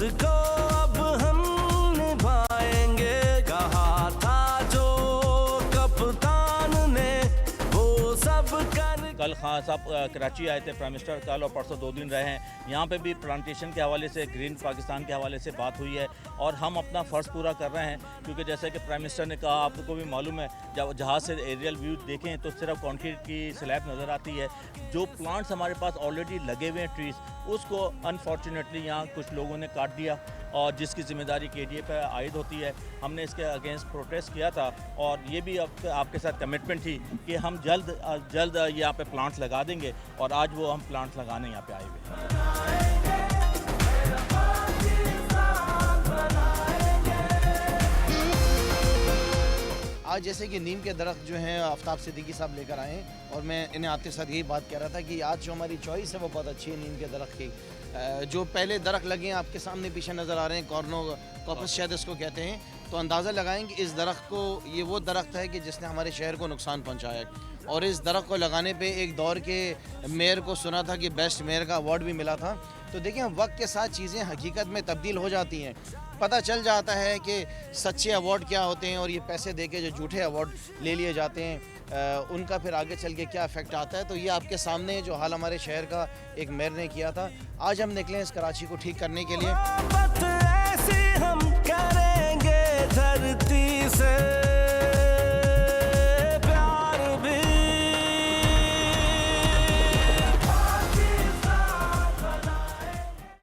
इसको अब हम निभाएंगे, कहा था जो कप्तान ने वो सब कर। कल खान साहब कराची आए थे, प्राइम मिनिस्टर कल और परसों 2 दिन रहे हैं। यहाँ पे भी प्लांटेशन के हवाले से, ग्रीन पाकिस्तान के हवाले से बात हुई है और हम अपना फ़र्ज़ पूरा कर रहे हैं, क्योंकि जैसे कि प्राइम मिनिस्टर ने कहा, आपको भी मालूम है, जब जहाज़ से एरियल व्यू देखें तो सिर्फ कंक्रीट की स्लैब नज़र आती है। जो प्लांट्स हमारे पास ऑलरेडी लगे हुए हैं ट्रीज़, उसको अनफॉर्चुनेटली यहाँ कुछ लोगों ने काट दिया और जिसकी ज़िम्मेदारी KDA पर आयद होती है। हमने इसके अगेंस्ट प्रोटेस्ट किया था और ये भी अब आपके साथ कमिटमेंट थी कि हम जल्द यहाँ पे प्लांट्स लगा देंगे और आज वो हम प्लांट्स लगाने यहाँ पे आए हुए हैं। आज जैसे कि नीम के दरख्त जो हैं आफ्ताब सिद्दीकी साहब लेकर आए हैं और मैं इन्हें आते साथ यही बात कह रहा था कि आज जो हमारी चॉइस है वो बहुत अच्छी है नीम के दरख्त की। जो पहले दरख्त लगे हैं आपके सामने पीछे नज़र आ रहे हैं, कॉर्नोकॉपस शायद इसको कहते हैं, तो अंदाज़ा लगाएं कि इस दरख्त को, ये वो दरख्त है कि जिसने हमारे शहर को नुकसान पहुँचाया है। और इस दरख्त को लगाने पे एक दौर के मेयर को सुना था कि बेस्ट मेयर का अवार्ड भी मिला था। तो देखिए, वक्त के साथ चीज़ें हकीकत में तब्दील हो जाती हैं, पता चल जाता है कि सच्चे अवार्ड क्या होते हैं और ये पैसे देके जो झूठे अवार्ड ले लिए जाते हैं उनका फिर आगे चल के क्या इफ़ेक्ट आता है। तो ये आपके सामने जो हाल हमारे शहर का एक मेयर ने किया था, आज हम निकले इस कराची को ठीक करने के लिए। ऐसी हम करेंगे धरती से।